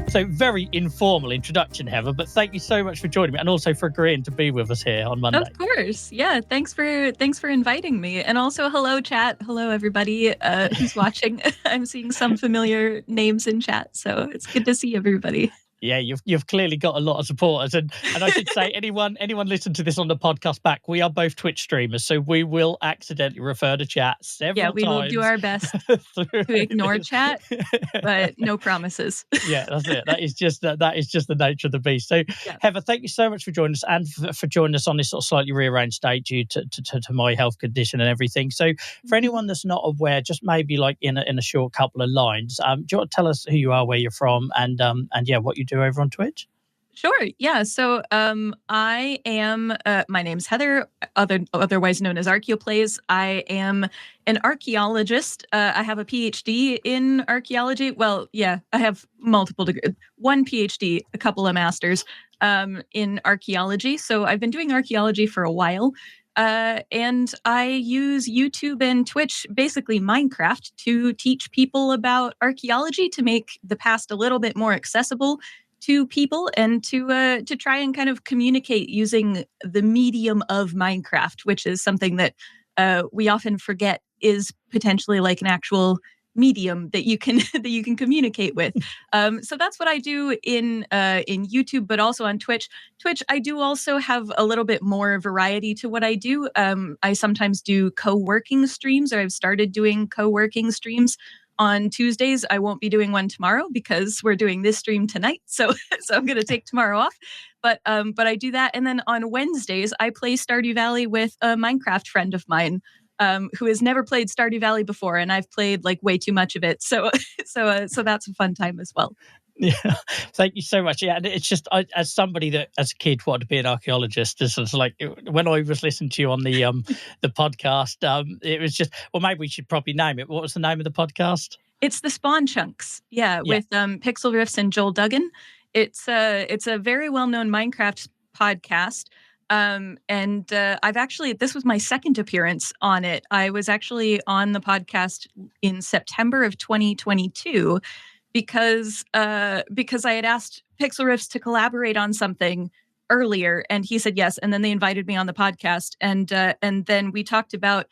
So very informal introduction, Heather, but thank you so much for joining me and also for agreeing to be with us here on Monday. Of course. Yeah. Thanks for inviting me. And also hello, chat. Hello, everybody who's watching. I'm seeing some familiar names in chat, so it's good to see everybody. Yeah, you've clearly got a lot of supporters, and I should say anyone listen to this on the podcast back. We are both Twitch streamers, so we will accidentally refer to chat several times. Yeah, we will do our best to ignore chat, but no promises. Yeah, that's it. That is just the nature of the beast. So, yeah. Heather, thank you so much for joining us and for joining us on this sort of slightly rearranged date due to my health condition and everything. So, for anyone that's not aware, just maybe like in a short couple of lines, do you want to tell us who you are, where you're from, and yeah, what you do over on Twitch? Sure. Yeah. So I am, my name's Heather, otherwise known as Archaeoplays. I am an archaeologist. I have a PhD in archaeology. Well, yeah, I have multiple degrees, one PhD, a couple of masters in archaeology. So I've been doing archaeology for a while. And I use YouTube and Twitch, basically Minecraft, to teach people about archaeology, to make the past a little bit more accessible to people, and to try and kind of communicate using the medium of Minecraft, which is something that we often forget is potentially like an actual medium that you can communicate with. So that's what I do in YouTube, but also on Twitch. I do also have a little bit more variety to what I do. I sometimes do co-working streams, or I've started doing co-working streams on Tuesdays. I won't be doing one tomorrow because we're doing this stream tonight. So I'm going to take tomorrow off. But I do that. And then on Wednesdays, I play Stardew Valley with a Minecraft friend of mine who has never played Stardew Valley before. And I've played like way too much of it. So that's a fun time as well. Yeah, thank you so much. Yeah, and it's just as somebody that as a kid wanted to be an archaeologist, it's like when I was listening to you on the podcast, it was just, well, maybe we should probably name it. What was the name of the podcast? It's the Spawn Chunks. Yeah, with Pixel Riffs and Joel Duggan. It's a very well known Minecraft podcast. And I've actually, this was my second appearance on it. I was actually on the podcast in September of 2022. Because I had asked Pixel Riffs to collaborate on something earlier, and he said yes, and then they invited me on the podcast, and then we talked about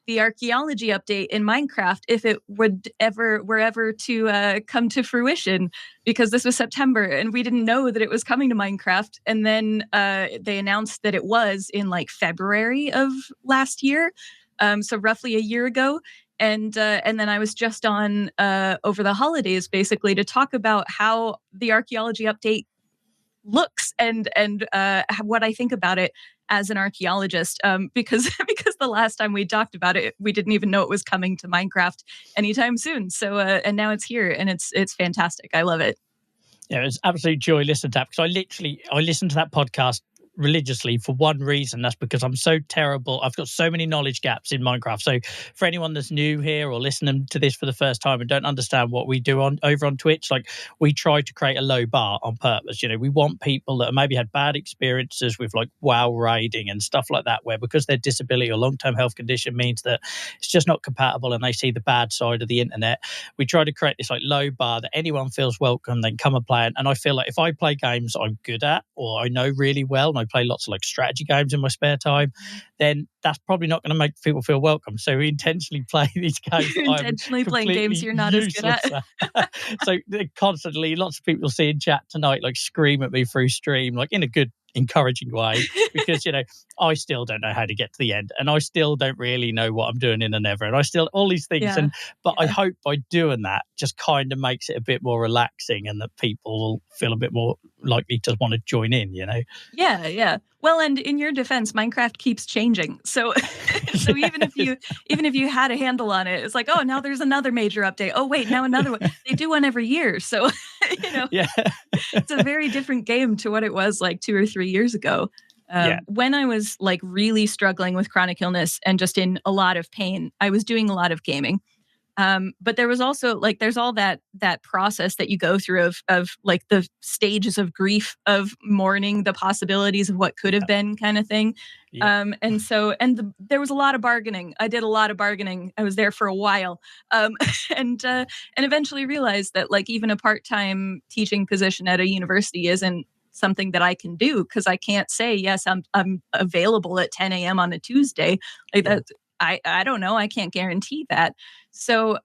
the archaeology update in Minecraft if it were ever to come to fruition, because this was September and we didn't know that it was coming to Minecraft, and then they announced that it was in like February of last year, so roughly a year ago. And then I was just on over the holidays, basically, to talk about how the archaeology update looks and what I think about it as an archaeologist. Because the last time we talked about it, we didn't even know it was coming to Minecraft anytime soon. So and now it's here, and it's fantastic. I love it. Yeah, it's absolute joy listening to that, because I listened to that podcast religiously for one reason. That's because I'm so terrible. I've got so many knowledge gaps in Minecraft. So for anyone that's new here or listening to this for the first time and don't understand what we do over on Twitch, like, we try to create a low bar on purpose. You know, we want people that maybe had bad experiences with like WoW raiding and stuff like that, where because their disability or long-term health condition means that it's just not compatible and they see the bad side of the internet. We try to create this like low bar that anyone feels welcome, then come and play it. And I feel like if I play games I'm good at or I know really well, and I play lots of like strategy games in my spare time, then that's probably not going to make people feel welcome. So we intentionally play these games. You're intentionally playing games you're not as good at. So constantly, lots of people see in chat tonight like scream at me through stream, like in a good, encouraging way, because you know I still don't know how to get to the end, and I still don't really know what I'm doing in the Nether, and I still all these things. Yeah. But I hope by doing that just kind of makes it a bit more relaxing, and that people will feel a bit more likely to want to join in. You know? Yeah. Well, and in your defense, Minecraft keeps changing. So even if you had a handle on it, it's like, oh, now there's another major update. Oh, wait, now another one. They do one every year. So, yeah. It's a very different game to what it was like 2 or 3 years ago. When I was like really struggling with chronic illness and just in a lot of pain, I was doing a lot of gaming. But there was also like there's all that process that you go through of like the stages of grief of mourning the possibilities of what could have been kind of thing. Yeah. There was a lot of bargaining. I did a lot of bargaining. I was there for a while, and eventually realized that like even a part-time teaching position at a university isn't something that I can do because I can't say yes I'm available at 10 a.m. on a Tuesday like Yeah. that. I don't know. I can't guarantee that. There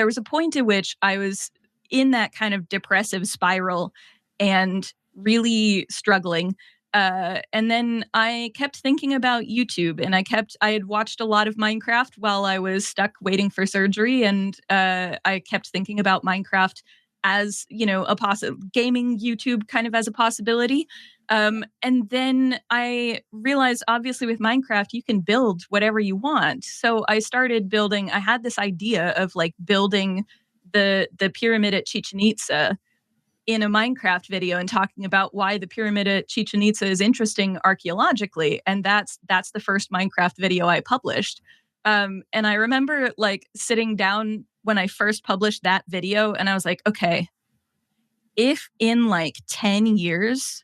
was a point at which I was in that kind of depressive spiral and really struggling. And then I kept thinking about YouTube, and I had watched a lot of Minecraft while I was stuck waiting for surgery, and I kept thinking about Minecraft as a possible gaming YouTube kind of as a possibility. And then I realized, obviously, with Minecraft, you can build whatever you want. So I started building. I had this idea of like building the pyramid at Chichen Itza in a Minecraft video and talking about why the pyramid at Chichen Itza is interesting archaeologically. And that's the first Minecraft video I published. And I remember like sitting down when I first published that video, and I was like, okay, if in like 10 years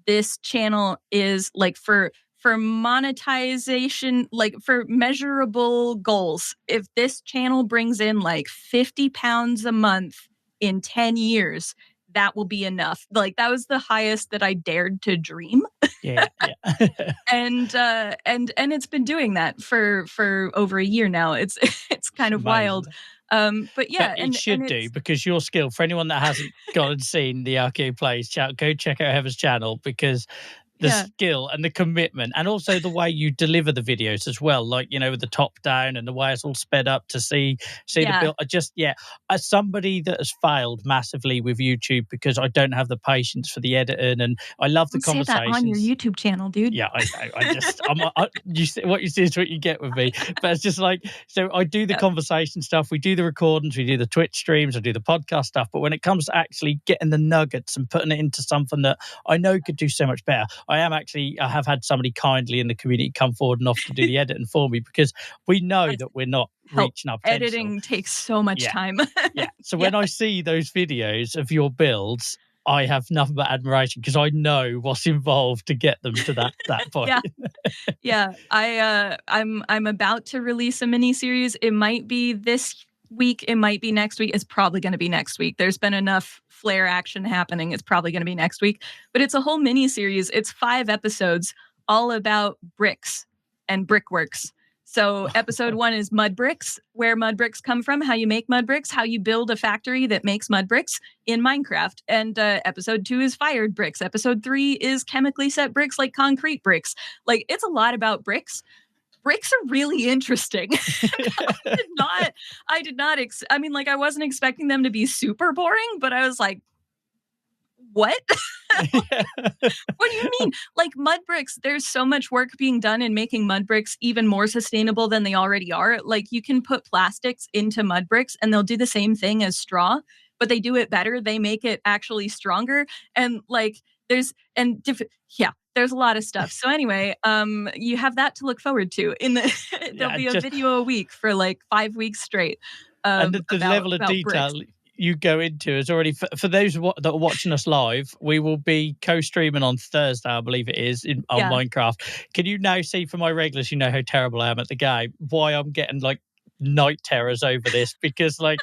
this channel is like for monetization, like for measurable goals, if this channel brings in like £50 a month in 10 years, that will be enough. Like that was the highest that I dared to dream. Yeah. And it's been doing that for over a year now. It's it's kind of wild. Amazing. But yeah, But it should do, because your skill, for anyone that hasn't gone and seen the Archeo Plays, go check out Heather's channel, because the skill and the commitment, and also the way you deliver the videos as well, like with the top down and the way it's all sped up to see the build. As somebody that has failed massively with YouTube because I don't have the patience for the editing, and I love the conversations. Say that on your YouTube channel, dude. Yeah, I just you see, what you see is what you get with me. But it's just like, so I do the conversation stuff, we do the recordings, we do the Twitch streams, I do the podcast stuff. But when it comes to actually getting the nuggets and putting it into something that I know could do so much better, I have had somebody kindly in the community come forward and offer to do the editing for me, because we know that we're not reaching our potential. Editing takes so much time. So when I see those videos of your builds, I have nothing but admiration, because I know what's involved to get them to that point. I'm about to release a mini series. It might be this week, it might be next week. It's probably going to be next week. There's been enough flare action happening. It's probably going to be next week. But it's a whole mini series. It's 5 episodes all about bricks and brickworks. So episode 1 is mud bricks, where mud bricks come from, how you make mud bricks, how you build a factory that makes mud bricks in Minecraft. And episode 2 is fired bricks. Episode 3 is chemically set bricks, like concrete bricks. Like, it's a lot about bricks. Bricks are really interesting. I wasn't expecting them to be super boring, but I was like, what? What do you mean? Like, mud bricks, there's so much work being done in making mud bricks even more sustainable than they already are. Like, you can put plastics into mud bricks and they'll do the same thing as straw, but they do it better. They make it actually stronger. And like, there's a lot of stuff. So anyway, you have that to look forward to. There'll be a video a week for like 5 weeks straight. And the level of detail bricks you go into is already, for those that are watching us live, we will be co-streaming on Thursday, I believe it is, on Minecraft. Can you now see, for my regulars, you know how terrible I am at the game, why I'm getting like night terrors over this? Because like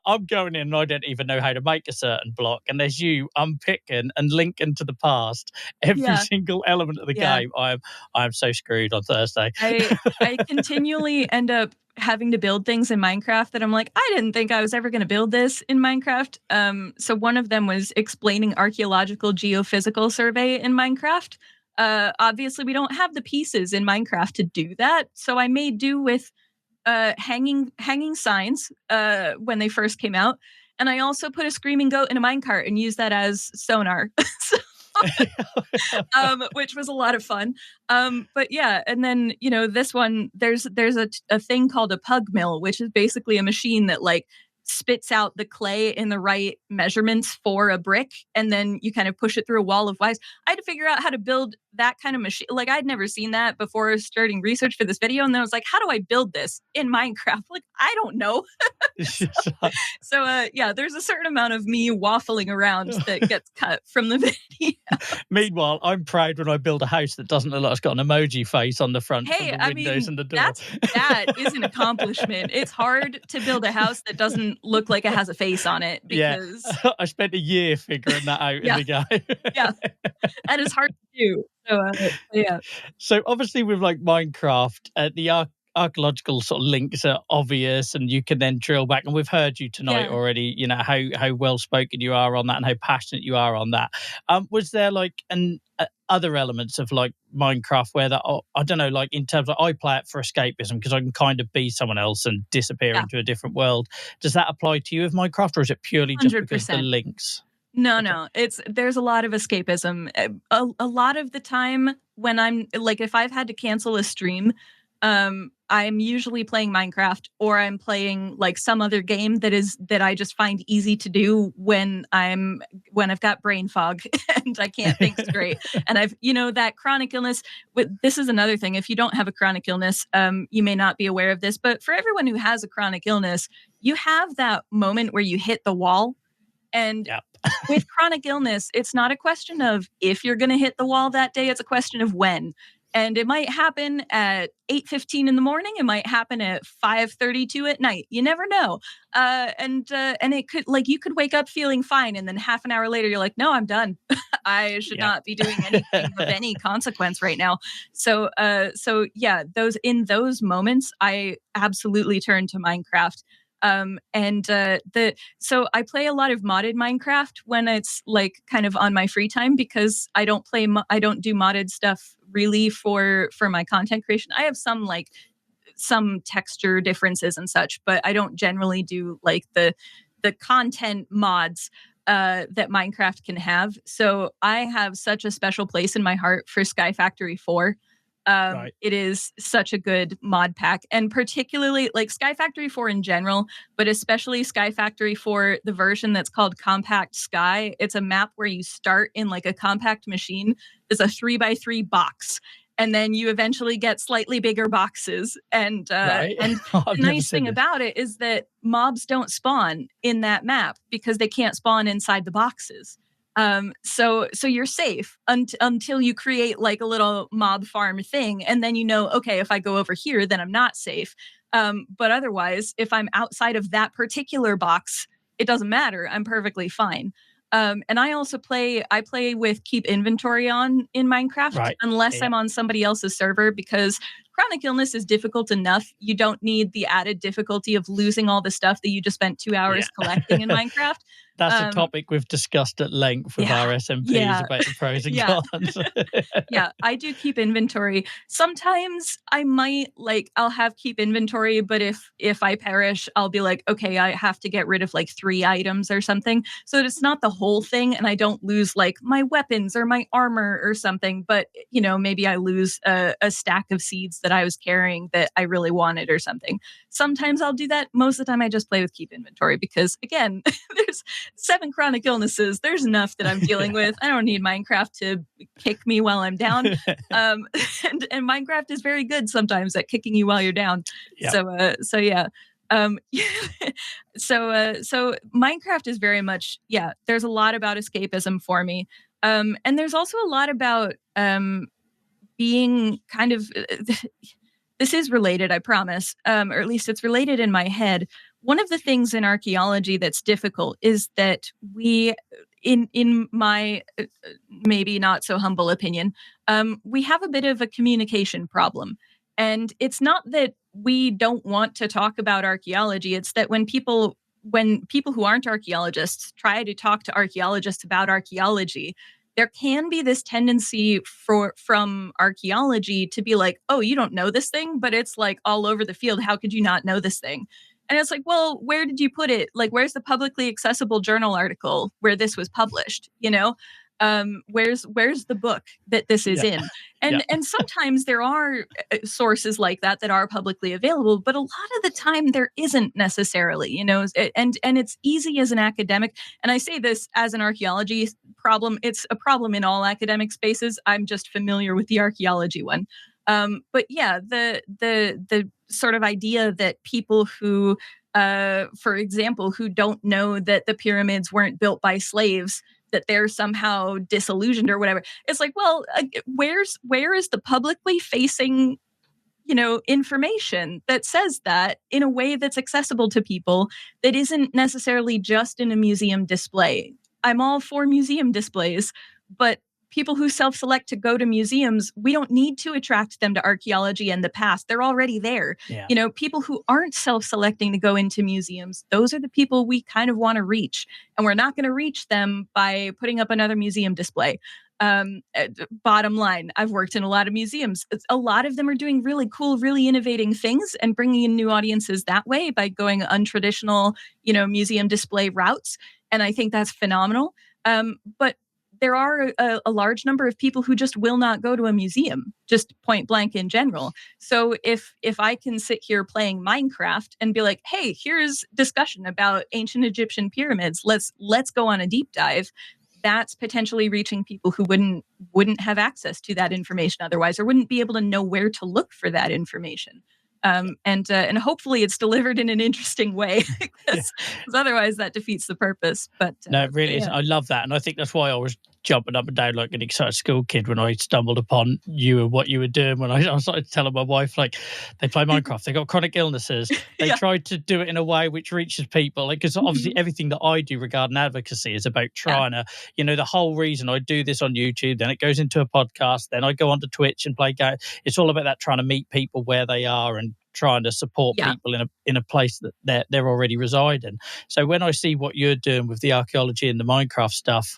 I'm going in and I don't even know how to make a certain block, and there's you unpicking and linking to the past every single element of the game. I'm so screwed on Thursday. I continually end up having to build things in Minecraft that I'm like, I didn't think I was ever going to build this in Minecraft. So one of them was explaining archaeological geophysical survey in Minecraft. Obviously, we don't have the pieces in Minecraft to do that, so I made do with hanging signs when they first came out, and I also put a screaming goat in a minecart and used that as sonar. Which was a lot of fun. But yeah, and then this one, there's a thing called a pug mill, which is basically a machine that like spits out the clay in the right measurements for a brick, and then you kind of push it through a wall of wires. I had to figure out how to build that kind of machine. Like, I'd never seen that before starting research for this video. And then I was like, how do I build this in Minecraft? Like, I don't know. Yeah, there's a certain amount of me waffling around that gets cut from the video. Meanwhile, I'm proud when I build a house that doesn't look like it's got an emoji face on the front Hey, of the windows and the door. that is an accomplishment. It's hard to build a house that doesn't look like it has a face on it because I spent a year figuring that out in the game. Yeah, that is hard to do. Yeah. So obviously with like Minecraft, the archaeological sort of links are obvious, and you can then drill back. And we've heard you tonight already. You know how well spoken you are on that, and how passionate you are on that. Was there like other elements of like Minecraft where that I don't know, like in terms of I play it for escapism because I can kind of be someone else and disappear into a different world. Does that apply to you with Minecraft, or is it purely just 100%. because of the links? No. There's a lot of escapism. A lot of the time when I'm like, if I've had to cancel a stream, I'm usually playing Minecraft, or I'm playing like some other game that I just find easy to do when I've got brain fog and I can't think straight. And I've, that chronic illness. This is another thing. If you don't have a chronic illness, you may not be aware of this, but for everyone who has a chronic illness, you have that moment where you hit the wall. And with chronic illness, it's not a question of if you're going to hit the wall that day. It's a question of when. And it might happen at 8:15 in the morning. It might happen at 5:32 at night. You never know. And it could, like, you could wake up feeling fine, and then half an hour later, you're like, no, I'm done. I should not be doing anything of any consequence right now. So yeah, in those moments, I absolutely turn to Minecraft. So I play a lot of modded Minecraft when it's like kind of on my free time, because I don't do modded stuff really for my content creation. I have some texture differences and such, but I don't generally do like the content mods that Minecraft can have. So I have such a special place in my heart for Sky Factory 4. It is such a good mod pack, and particularly like Sky Factory 4 in general, but especially Sky Factory 4, the version that's called Compact Sky. It's a map where you start in like a compact machine. There's a 3x3 box, and then you eventually get slightly bigger boxes. And the nice thing about it is that mobs don't spawn in that map because they can't spawn inside the boxes. So you're safe until you create like a little mob farm thing. And then, okay, if I go over here, then I'm not safe. But otherwise, if I'm outside of that particular box, it doesn't matter. I'm perfectly fine. And I also play with keep inventory on in Minecraft, unless I'm on somebody else's server, because chronic illness is difficult enough. You don't need the added difficulty of losing all the stuff that you just spent 2 hours collecting in Minecraft. That's a topic we've discussed at length with our SMPs about the pros and cons. I do keep inventory. Sometimes I'll have keep inventory, but if I perish, I'll be like, okay, I have to get rid of like 3 items or something. So it's not the whole thing, and I don't lose like my weapons or my armor or something, but maybe I lose a stack of seeds that I was carrying that I really wanted or something. Sometimes I'll do that. Most of the time I just play with keep inventory because, again, there's 7 chronic illnesses. There's enough that I'm dealing with. I don't need Minecraft to kick me while I'm down. And Minecraft is very good sometimes at kicking you while you're down. So Minecraft is very much, there's a lot about escapism for me. And there's also a lot about being kind of, this is related, I promise, or at least it's related in my head. One of the things in archaeology that's difficult is that we, in my maybe not so humble opinion, we have a bit of a communication problem. And it's not that we don't want to talk about archaeology. It's that when people who aren't archaeologists try to talk to archaeologists about archaeology, there can be this tendency from archaeology to be like, oh, you don't know this thing, but it's like all over the field. How could you not know this thing? And it's like, well, where did you put it? Like, where's the publicly accessible journal article where this was published? Where's the book that this is in? And sometimes there are sources like that are publicly available, but a lot of the time there isn't necessarily, and it's easy as an academic. And I say this as an archaeology problem. It's a problem in all academic spaces. I'm just familiar with the archaeology one. But yeah, the sort of idea that people who, for example, who don't know that the pyramids weren't built by slaves, that they're somehow disillusioned or whatever. It's like, well, where is the publicly facing, information that says that in a way that's accessible to people, that isn't necessarily just in a museum display? I'm all for museum displays, but people who self-select to go to museums, we don't need to attract them to archaeology and the past. They're already there. Yeah. People who aren't self-selecting to go into museums, those are the people we kind of want to reach. And we're not going to reach them by putting up another museum display. Bottom line, I've worked in a lot of museums. A lot of them are doing really cool, really innovating things and bringing in new audiences that way by going untraditional, museum display routes. And I think that's phenomenal. But there are a large number of people who just will not go to a museum, just point blank in general. So if I can sit here playing Minecraft and be like, hey, here's discussion about ancient Egyptian pyramids, let's go on a deep dive, that's potentially reaching people who wouldn't have access to that information otherwise, or wouldn't be able to know where to look for that information. And hopefully it's delivered in an interesting way, because otherwise that defeats the purpose. But no, it really is. I love that, and I think that's why I was jumping up and down like an excited school kid when I stumbled upon you and what you were doing. When I started telling my wife, like, they play Minecraft, they got chronic illnesses, they tried to do it in a way which reaches people, like, because obviously everything that I do regarding advocacy is about trying to, the whole reason I do this on YouTube, then it goes into a podcast, then I go onto Twitch and play games. It's all about that, trying to meet people where they are and trying to support people in a place that they're already residing. So when I see what you're doing with the archaeology and the Minecraft stuff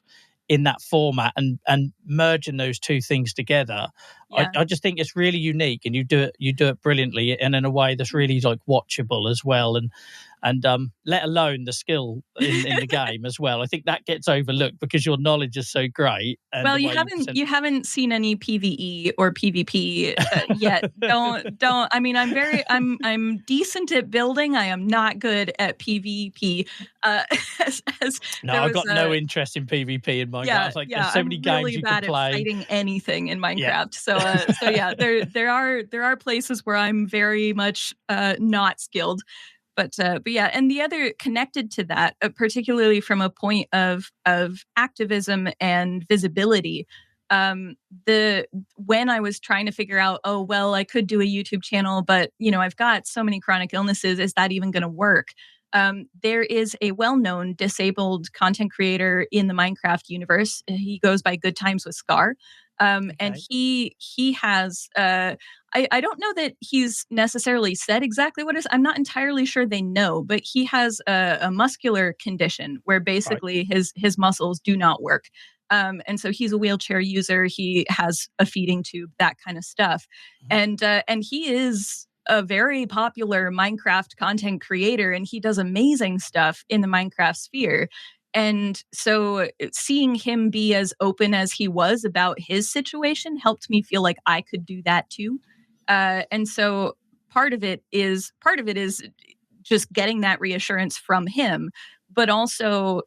in that format and merging those two things together, I just think it's really unique, and you do it brilliantly, and in a way that's really like watchable as well, and let alone the skill in the game as well. I think that gets overlooked because your knowledge is so great. And well, you haven't seen any PvE or PvP yet. Don't. I mean, I'm decent at building. I am not good at PvP. I've got no interest in PvP in Minecraft. There's so many games really you bad can play. At fighting anything in Minecraft. There are places where I'm very much not skilled. But yeah, and the other connected to that, particularly from a point of activism and visibility, when I was trying to figure out, I could do a YouTube channel, but I've got so many chronic illnesses, is that even going to work? There is a well-known disabled content creator in the Minecraft universe. He goes by Good Times with Scar. And he has, I don't know that he's necessarily said exactly what it is. I'm not entirely sure they know, but he has a muscular condition where basically his muscles do not work. And so he's a wheelchair user. He has a feeding tube, that kind of stuff. Mm-hmm. And he is a very popular Minecraft content creator, and he does amazing stuff in the Minecraft sphere. And so seeing him be as open as he was about his situation helped me feel like I could do that too. And so part of it is just getting that reassurance from him, but also,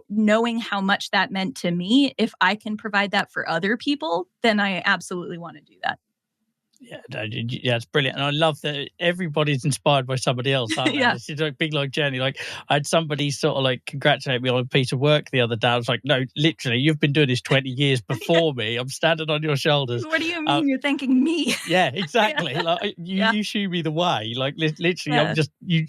knowing how much that meant to me. If I can provide that for other people, then I absolutely want to do that. Yeah, it's brilliant. And I love that everybody's inspired by somebody else, aren't they? It's a big, long journey. Like, I had somebody sort of like congratulate me on a piece of work the other day. I was like, no, literally, you've been doing this 20 years before me. I'm standing on your shoulders. What do you mean you're thanking me? Yeah, exactly. Like, you show me the way. Like, literally, I'm just, you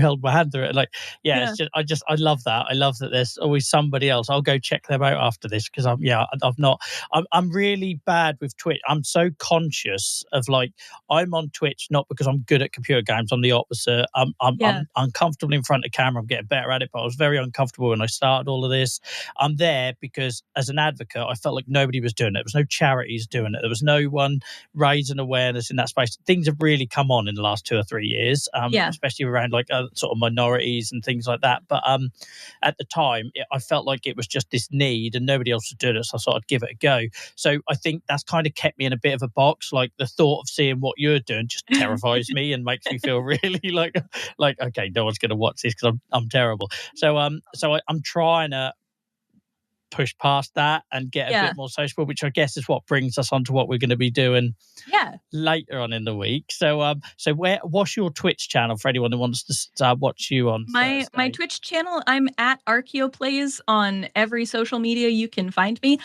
held my hand through it. Like, it's just, I love that. I love that there's always somebody else. I'll go check them out after this, because I'm really bad with Twitch. I'm so conscious of, like, I'm on Twitch not because I'm good at computer games. I'm the opposite. I'm uncomfortable in front of camera. I'm getting better at it, but I was very uncomfortable when I started all of this. I'm there because as an advocate, I felt like nobody was doing it. There was no charities doing it. There was no one raising awareness in that space. Things have really come on in the last 2 or 3 years, especially around like sort of minorities and things like that. But at the time, I felt like it was just this need and nobody else was doing it, so I thought I'd give it a go. So I think that's kind of kept me in a bit of a box. Like, the thought of seeing what you're doing just terrifies me and makes me feel really like okay, no one's going to watch this because I'm terrible. So I'm trying to push past that and get a Yeah. bit more sociable, which I guess is what brings us on to what we're going to be doing Yeah. later on in the week. So what's your Twitch channel for anyone who wants to watch you on My Thursday? Twitch channel, I'm at ArcheoPlays on every social media you can find me.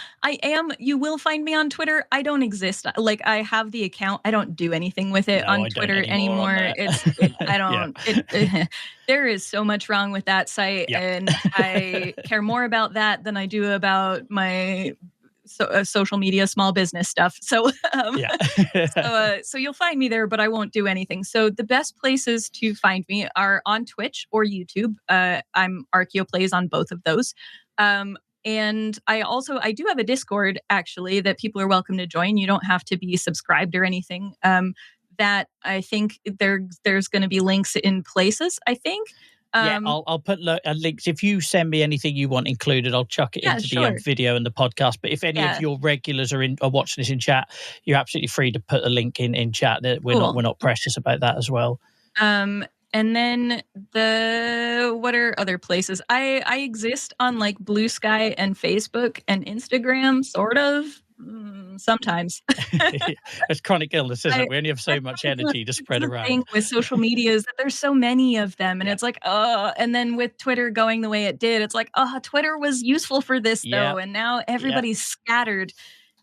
You will find me on Twitter. I don't exist. Like, I have the account. I don't do anything with it No, on I don't Twitter anymore on anymore. that. I Yeah. don't, there is so much wrong with that site, Yep. and I care more about that than I do about my social media small business stuff. So, Yeah. so you'll find me there, but I won't do anything. So the best places to find me are on Twitch or YouTube. I'm ArcheoPlays on both of those. And I do have a Discord, actually, that people are welcome to join. You don't have to be subscribed or anything. That I think there's going to be links in places, I think. Yeah, I'll put links. If you send me anything you want included, I'll chuck it Yeah, into the sure. video and the podcast. But if any of Yeah. your regulars are watching this in chat, you're absolutely free to put a link in chat. That Cool. we're not precious about that as well. And then what are other places? I exist on like Blue Sky and Facebook and Instagram, sort of. Sometimes. It's chronic illness, isn't it? We only have so That's much like energy to spread the around. thing with social media is that there's so many of them, and Yeah. it's like, and then with Twitter going the way it did, it's like, Twitter was useful for this Yeah. though, and now everybody's scattered.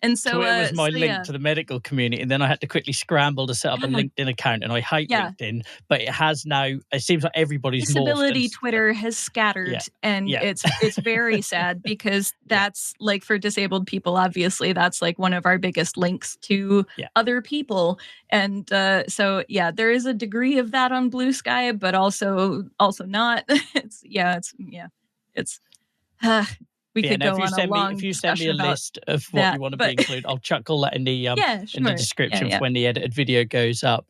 And so Twitter was my so, link yeah. to the medical community, and then I had to quickly scramble to set up a Yeah. LinkedIn account, and I hate Yeah. LinkedIn, but it has now. It seems like everybody's Disability morphed. Twitter has scattered, and Yeah. it's very sad because that's like, for disabled people, obviously that's like one of our biggest links to Yeah. other people. And so yeah, there is a degree of that on Blue Sky, but also not. It's we could Now, go on a long if you send me a discussion about list of what that, you want to be but included, I'll chuck all that in the yeah, in the sure. description Yeah. for when the edited video goes up.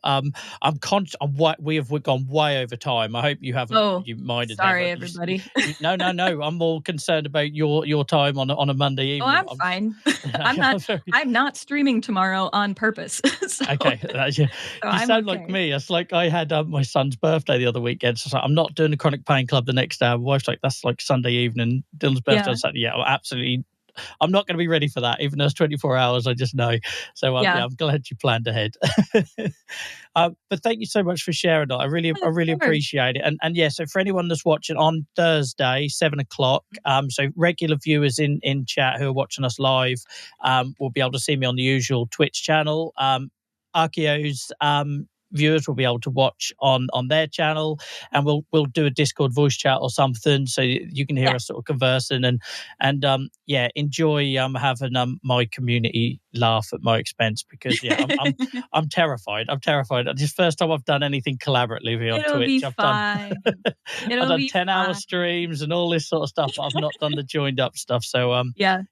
We've gone way over time. I hope you haven't. You minded. Sorry, everybody. No. I'm more concerned about your time on a Monday evening. I'm fine. I'm not streaming tomorrow on purpose. So, Okay, you I'm sound like okay. me. It's like I had my son's birthday the other weekend. So I was like, I'm not doing the Chronic Pain Club the next day. My wife's like, that's like Sunday evening. Dylan's birthday Yeah. on Saturday. Yeah, well, absolutely. I'm not going to be ready for that, even though it's 24 hours. I just know. So Yeah. I'm glad you planned ahead. But thank you so much for sharing that. I really course. appreciate it. And yeah, so for anyone that's watching on Thursday, 7:00, so regular viewers in chat who are watching us live, will be able to see me on the usual Twitch channel. Archeo's viewers will be able to watch on their channel, and we'll do a Discord voice chat or something so you can hear us sort of conversing and enjoy having my community laugh at my expense, because I'm terrified. It's the first time I've done anything collaboratively on It'll Twitch. be I've fine. I've It'll done be 10-hour fine. streams and all this sort of stuff, but I've not done the joined up stuff. So Yeah.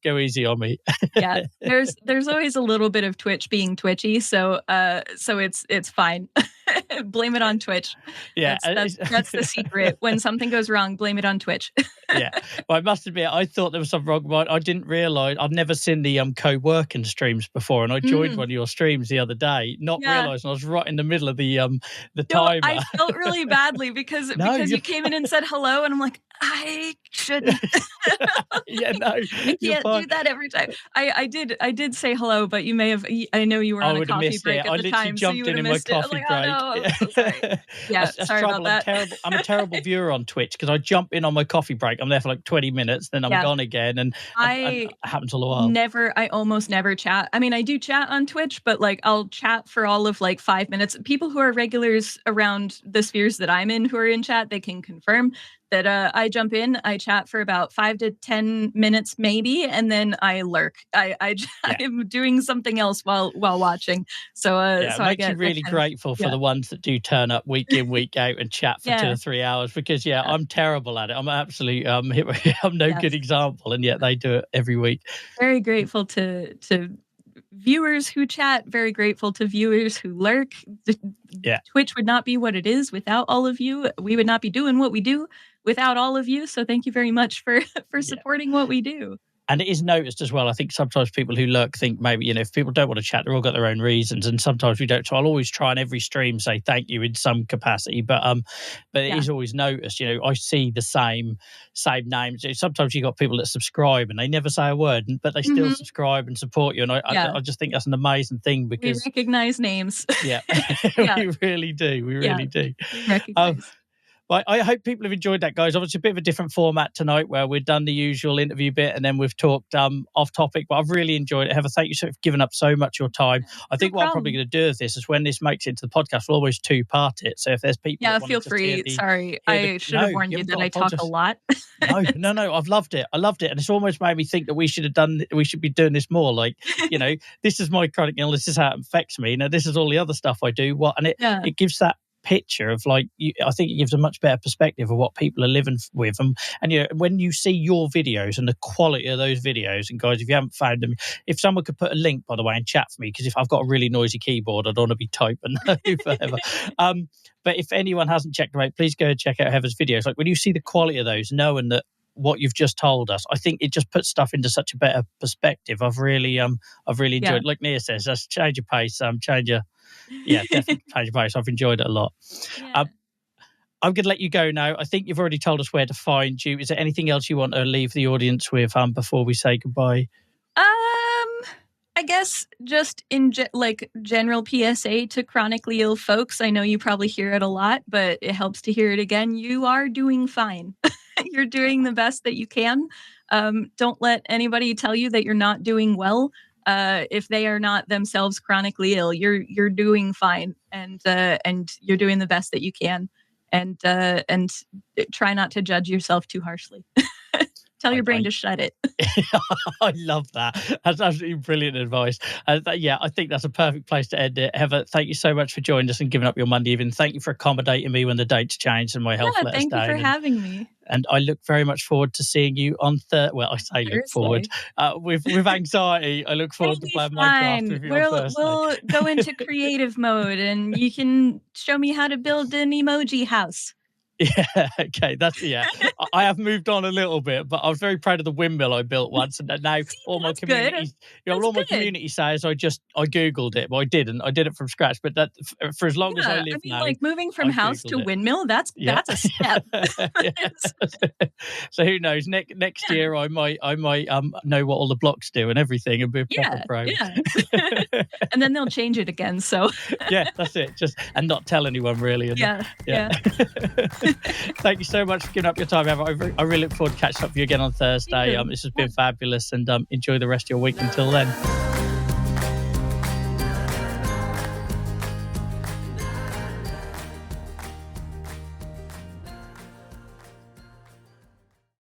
go easy on me. Yeah. There's always a little bit of Twitch being twitchy, so it's fine. Blame it on Twitch. Yeah, That's the secret. When something goes wrong, blame it on Twitch. Yeah. Well, I must admit, I thought there was something wrong, but I didn't realise. I've never seen the co-working streams before, and I joined one of your streams the other day, not realising I was right in the middle of the timer. I felt really badly because you came in and said hello, and I'm like, I shouldn't. Yeah, no, I can't do that every time. I did say hello, but you may have. I know you were on a coffee break at the time, so you would have missed it. I was like, oh no, I'm so sorry. Yeah, sorry about that. I'm a terrible viewer on Twitch because I jump in on my coffee break. I'm there for like 20 minutes, then I'm gone again, and it happens all the while. I almost never chat. I mean, I do chat on Twitch, but like I'll chat for all of like 5 minutes. People who are regulars around the spheres that I'm in who are in chat, they can confirm that I jump in, I chat for about 5 to 10 minutes maybe, and then I lurk. I am doing something else while watching. So it makes you really grateful for the ones that do turn up week in, week out and chat for 2 or 3 hours, because I'm terrible at it. I'm absolutely I'm no good example, and yet they do it every week. Very grateful to viewers who chat, very grateful to viewers who lurk. Twitch would not be what it is without all of you. We would not be doing what we do without all of you. So thank you very much for supporting what we do. And it is noticed as well. I think sometimes people who lurk think maybe, if people don't want to chat, they're all got their own reasons. And sometimes we don't. So I'll always try on every stream say thank you in some capacity. But it is always noticed. I see the same names. Sometimes you got people that subscribe and they never say a word, but they still subscribe and support you. And I just think that's an amazing thing because we recognize names. Yeah, we really do. We really do. Recognize. Well, I hope people have enjoyed that, guys. Obviously, a bit of a different format tonight where we've done the usual interview bit and then we've talked off topic. But I've really enjoyed it. Heather, thank you for giving up so much of your time. I think what I'm probably going to do with this is when this makes it to the podcast, we'll always two-part it. So if there's people... Yeah, feel free. Sorry, I should have warned you that I talk a lot. No, I've loved it. I loved it. And it's almost made me think that we should be doing this more. Like, this is my chronic illness. This is how it affects me. This is all the other stuff I do. It gives that picture of I think it gives a much better perspective of what people are living with, and when you see your videos and the quality of those videos, and guys, if you haven't found them, if someone could put a link by the way in chat for me, because if I've got a really noisy keyboard I don't want to be typing forever. But if anyone hasn't checked them out, please go and check out Heather's videos. Like when you see the quality of those, knowing that what you've just told us, I think it just puts stuff into such a better perspective. I've really enjoyed, like Nia says, that's change your pace, definitely change your pace. I've enjoyed it a lot. I'm going to let you go now. I think you've already told us where to find you. Is there anything else you want to leave the audience with before we say goodbye? I guess just in general PSA to chronically ill folks. I know you probably hear it a lot, but it helps to hear it again. You are doing fine. You're doing the best that you can. Don't let anybody tell you that you're not doing well. If they are not themselves chronically ill, you're doing fine, and you're doing the best that you can, and try not to judge yourself too harshly. Tell your brain to shut it. I love that. That's absolutely brilliant advice. I think that's a perfect place to end it. Heather, thank you so much for joining us and giving up your Monday evening. Thank you for accommodating me when the dates changed and my health let us down. Thank you for having me. And I look very much forward to seeing you on Thursday. Well, I say look forward. With anxiety, I look forward to playing Minecraft with you on Thursday. We'll go into creative mode and you can show me how to build an emoji house. Yeah, okay, I have moved on a little bit, but I was very proud of the windmill I built once, and now all my community, my community says I googled it, but I didn't. I did it from scratch. But that for as long as I live now, like moving from house to windmill, that's a step. So who knows? Next year I might know what all the blocks do and everything, and be a proper pro. Yeah. And then they'll change it again. So yeah, that's it. And not tell anyone really. Yeah. Thank you so much for giving up your time, Heather. I really look forward to catching up with you again on Thursday. This has been fabulous, and enjoy the rest of your week until then.